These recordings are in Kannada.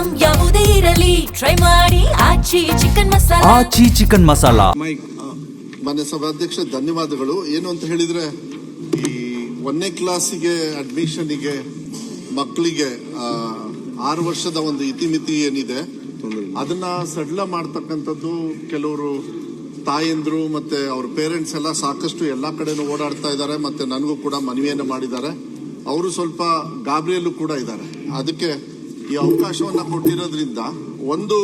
ಐಟಂ ಯಾವುದೇ ಇರಲಿ ಟ್ರೈ ಮಾಡಿ ಆಚಿ ಚಿಕನ್ ಮಸಾಲಾ. ಮಾನ್ಯ ಸಭಾಧ್ಯಕ್ಷ, ಧನ್ಯವಾದಗಳು. ಏನು ಅಂತ ಹೇಳಿದ್ರೆ, ಈ 1ನೇ ಕ್ಲಾಸಿಗೆ ಅಡ್ಮಿಷನ್ಗೆ ಮಕ್ಕಳಿಗೆ 6 ವರ್ಷದ ಒಂದು ಇತಿಮಿತಿ ಏನಿದೆ ಅದನ್ನ ಸಡಿಲ ಮಾಡ್ತಕ್ಕಂಥದ್ದು ಕೆಲವರು ತಾಯಂದ್ರು ಮತ್ತೆ ಅವ್ರ ಪೇರೆಂಟ್ಸ್ ಎಲ್ಲ ಸಾಕಷ್ಟು ಎಲ್ಲಾ ಕಡೆನೂ ಓಡಾಡ್ತಾ ಇದ್ದಾರೆ. ಮತ್ತೆ ನನಗೂ ಕೂಡ ಮನವಿಯನ್ನು ಮಾಡಿದ್ದಾರೆ. ಅವರು ಸ್ವಲ್ಪ ಗಾಬರಿಯಲ್ಲೂ ಕೂಡ ಇದ್ದಾರೆ. ಅದಕ್ಕೆ ಈ ಅವಕಾಶವನ್ನ ಕೊಟ್ಟಿರೋದ್ರಿಂದ ಒಂದು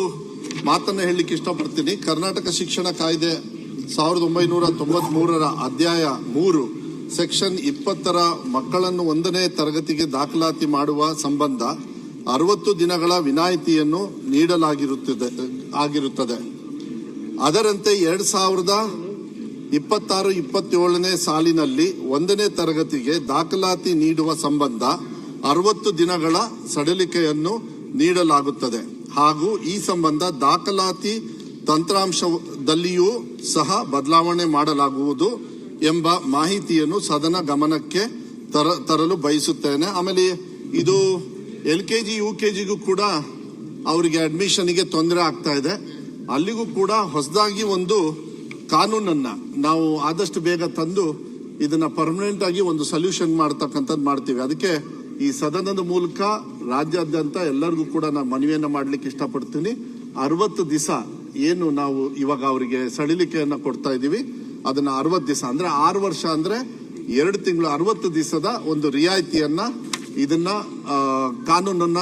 ಮಾತನ್ನ ಹೇಳಲಿಕ್ಕೆ ಇಷ್ಟಪಡ್ತೀನಿ. ಕರ್ನಾಟಕ ಶಿಕ್ಷಣ ಕಾಯ್ದೆ 1993 ಅಧ್ಯಾಯ 3 ಸೆಕ್ಷನ್ 20 ಮಕ್ಕಳನ್ನು 1ನೇ ತರಗತಿಗೆ ದಾಖಲಾತಿ ಮಾಡುವ ಸಂಬಂಧ 60 ದಿನಗಳ ವಿನಾಯಿತಿಯನ್ನು ನೀಡಲಾಗಿರುತ್ತದೆ. ಅದರಂತೆ 2026-27ನೇ ಸಾಲಿನಲ್ಲಿ 1ನೇ ತರಗತಿಗೆ ದಾಖಲಾತಿ ನೀಡುವ ಸಂಬಂಧ 60 ದಿನಗಳ ಸಡಿಲಿಕೆಯನ್ನು ನೀಡಲಾಗುತ್ತದೆ. ಹಾಗೂ ಈ ಸಂಬಂಧ ದಾಖಲಾತಿ ತಂತ್ರಾಂಶದಲ್ಲಿಯೂ ಸಹ ಬದಲಾವಣೆ ಮಾಡಲಾಗುವುದು ಎಂಬ ಮಾಹಿತಿಯನ್ನು ಸದನ ಗಮನಕ್ಕೆ ತರಲು ಬಯಸುತ್ತೇನೆ. ಆಮೇಲೆ ಇದು LKG UKGಗೂ ಕೂಡ ಅವರಿಗೆ ಅಡ್ಮಿಷನ್ಗೆ ತೊಂದರೆ ಆಗ್ತಾ ಇದೆ. ಅಲ್ಲಿಗೂ ಕೂಡ ಹೊಸದಾಗಿ ಒಂದು ಕಾನೂನನ್ನ ನಾವು ಆದಷ್ಟು ಬೇಗ ತಂದು ಇದನ್ನ ಪರ್ಮನೆಂಟ್ ಆಗಿ ಒಂದು ಸೊಲ್ಯೂಷನ್ ಮಾಡ್ತಕ್ಕಂಥದ್ದು ಮಾಡ್ತೀವಿ. ಅದಕ್ಕೆ ಈ ಸದನದ ಮೂಲಕ ರಾಜ್ಯಾದ್ಯಂತ ಎಲ್ಲರಿಗೂ ಕೂಡ ನಾನು ಮನವಿಯನ್ನ ಮಾಡ್ಲಿಕ್ಕೆ ಇಷ್ಟಪಡ್ತೀನಿ. 60 ದಿವಸ ಏನು ನಾವು ಇವಾಗ ಅವರಿಗೆ ಸಡಿಲಿಕೆಯನ್ನ ಕೊಡ್ತಾ ಇದೀವಿ, ಅದನ್ನ 60 ದಿವಸ ಅಂದ್ರೆ 6 ವರ್ಷ ಅಂದ್ರೆ 2 ತಿಂಗಳು 60 ದಿವಸದ ಒಂದು ರಿಯಾಯಿತಿಯನ್ನ ಇದನ್ನ ಕಾನೂನನ್ನ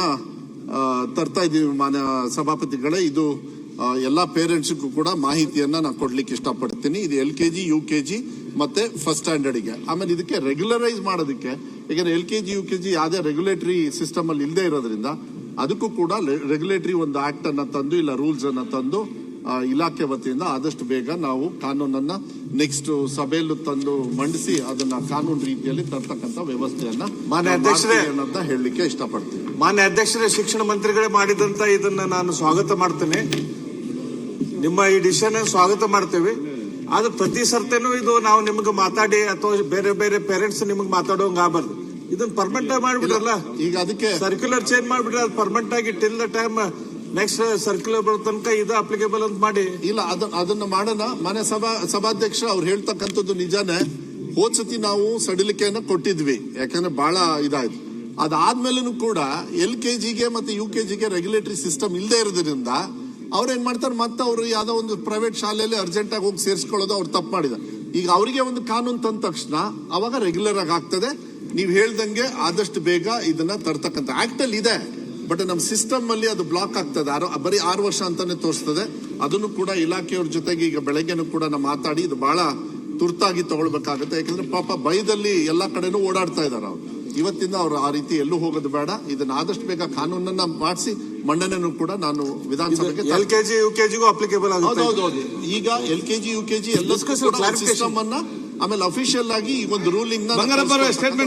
ತರ್ತಾ ಇದೀವಿ. ಮಾನ್ಯ ಸಭಾಪತಿಗಳೇ, ಇದು ಎಲ್ಲಾ ಪೇರೆಂಟ್ಸ್ಗೂ ಕೂಡ ಮಾಹಿತಿಯನ್ನ ನಾನು ಕೊಡ್ಲಿಕ್ಕೆ ಇಷ್ಟಪಡ್ತೀನಿ. ಇದು LKG UKG ಮತ್ತೆ ಫಸ್ಟ್ ಸ್ಟ್ಯಾಂಡರ್ಡ್ಗೆ. ಆಮೇಲೆ ಇದಕ್ಕೆ ರೆಗ್ಯುಲರೈಸ್ ಮಾಡೋದಕ್ಕೆ, ಯಾಕಂದ್ರೆ LKG UKG ಯಾವುದೇ ರೆಗ್ಯುಲೇಟರಿ ಸಿಸ್ಟಮ್ ಅಲ್ಲಿ ಇಲ್ಲದೆ ಇರೋದ್ರಿಂದ ಅದಕ್ಕೂ ಕೂಡ ರೆಗ್ಯುಲೇಟರಿ ಒಂದು ಆಕ್ಟ್ ಅನ್ನ ತಂದು ಇಲ್ಲ ರೂಲ್ಸ್ ಅನ್ನ ತಂದು ಇಲಾಖೆ ವತಿಯಿಂದ ಆದಷ್ಟು ಬೇಗ ನಾವು ಕಾನೂನನ್ನ ನೆಕ್ಸ್ಟ್ ಸಭೆಯಲ್ಲೂ ತಂದು ಮಂಡಿಸಿ ಅದನ್ನ ಕಾನೂನು ರೀತಿಯಲ್ಲಿ ತರ್ತಕ್ಕಂಥ ವ್ಯವಸ್ಥೆಯನ್ನ ಮಾನ್ಯ ಅಧ್ಯಕ್ಷರೇ ಅಂತ ಹೇಳಲಿಕ್ಕೆ ಇಷ್ಟಪಡ್ತೀನಿ. ಮಾನ್ಯ ಅಧ್ಯಕ್ಷರೇ, ಶಿಕ್ಷಣ ಮಂತ್ರಿಗಳೇ ಮಾಡಿದಂತ ಇದನ್ನ ನಾನು ಸ್ವಾಗತ ಮಾಡ್ತೇನೆ. ನಿಮ್ಮ ಈ ಡಿಸಿಷನ್ ಸ್ವಾಗತ ಮಾಡ್ತೇವೆ. ಆದ್ರೆ ಪ್ರತಿ ಸರ್ತಿನೂ ಇದು ನಾವು ನಿಮ್ಗೆ ಮಾತಾಡಿ ಅಥವಾ ಬೇರೆ ಬೇರೆ ಪೇರೆಂಟ್ಸ್ ನಿಮ್ಗೆ ಮಾತಾಡೋಂಗ ಆಗಬಾರ್ದು. ಇದನ್ನ ಪರ್ಮನೆಂಟ್ ಆಗಿ ಮಾಡ್ಬಿಡ್ರಲ್ಲ. ಈಗ ಅದಕ್ಕೆ ಸರ್ಕ್ಯುಲರ್ ಚೇಂಜ್ ಮಾಡ್ಬಿಟ್ರೆ ಅದು ಪರ್ಮನೆಂಟ್ ಆಗಿ till the time next circular ಬರೋ ತನಕ ಇದು ಅಪ್ಲಿಕೇಬಲ್ ಅಂತ ಮಾಡಿ. ಇಲ್ಲ, ಅದನ್ನ ಮಾಡೋಣ. ಮಾನ್ಯ ಸಭಾಧ್ಯಕ್ಷ ಅವ್ರು ಹೇಳ್ತಕ್ಕಂಥದ್ದು ನಿಜಾನೇ. ಹೋದ್ಸತಿ ನಾವು ಸಡಿಲಿಕೆಯನ್ನ ಕೊಟ್ಟಿದ್ವಿ, ಯಾಕಂದ್ರೆ ಬಹಳ ಇದಾಯ್ತು. ಅದಾದ್ಮೇಲೂ ಕೂಡ LKGಗೆ ಮತ್ತೆ UKGಗೆ ರೆಗ್ಯುಲೇಟರಿ ಸಿಸ್ಟಮ್ ಇಲ್ಲದೆ ಇರೋದ್ರಿಂದ ಅವ್ರೇನ್ ಮಾಡ್ತಾರೆ, ಮತ್ತೆ ಅವ್ರು ಯಾವ್ದೋ ಒಂದು ಪ್ರೈವೇಟ್ ಶಾಲೆಯಲ್ಲಿ ಅರ್ಜೆಂಟ್ ಆಗಿ ಹೋಗಿ ಸೇರಿಸ್ಕೊಳ್ಳೋದು ಅವ್ರು ತಪ್ಪು ಮಾಡಿದ್ದಾರೆ. ಈಗ ಅವರಿಗೆ ಒಂದು ಕಾನೂನು ತಂದ ತಕ್ಷಣ ಅವಾಗ ರೆಗ್ಯುಲರ್ ಆಗಿ ಆಗ್ತದೆ. ನೀವು ಹೇಳ್ದಂಗೆ ಆದಷ್ಟು ಬೇಗ ಇದನ್ನ ತರ್ತಕ್ಕಂಥ ಆಕ್ಟ್ ಅಲ್ಲಿ ಇದೆ. ಬಟ್ ನಮ್ಮ ಸಿಸ್ಟಮ್ ಅಲ್ಲಿ ಅದು ಬ್ಲಾಕ್ ಆಗ್ತದೆ. ಬರೀ 6 ವರ್ಷ ಅಂತಾನೆ ತೋರಿಸ್ತದೆ. ಅದನ್ನು ಕೂಡ ಇಲಾಖೆಯವ್ರ ಜೊತೆಗೆ ಈಗ ಬೆಳಗ್ಗೆನೂ ಕೂಡ ನಾವು ಮಾತಾಡಿ ಇದು ಬಹಳ ತುರ್ತಾಗಿ ತಗೊಳ್ಬೇಕಾಗುತ್ತೆ. ಯಾಕಂದ್ರೆ ಪಾಪ ಭಯದಲ್ಲಿ ಎಲ್ಲಾ ಕಡೆನೂ ಓಡಾಡ್ತಾ ಇದಾರೆ ಅವ್ರು. ಇವತ್ತಿಂದ ಅವ್ರು ಆ ರೀತಿ ಎಲ್ಲೂ ಹೋಗೋದು ಬೇಡ. ಇದನ್ನ ಆದಷ್ಟು ಬೇಗ ಕಾನೂನನ್ನ ಮಾಡಿಸಿ ಮಂಡನೆನೂ ಕೂಡ ನಾನು ವಿಧಾನಸಭೆಗೆ LKG UKGಗೂ ಅಪ್ಲಿಕೇಬಲ್ ಆಗುತ್ತೆ. ಹೌದೌದು. ಈಗ LKG UKG ಎಲ್ಲ ಸಿಸ್ಟಮ್ ಅನ್ನ ಆಮೇಲೆ ಅಫಿಷಿಯಲ್ ಆಗಿ ಈ ಒಂದು ರೂಲಿಂಗ್ ನ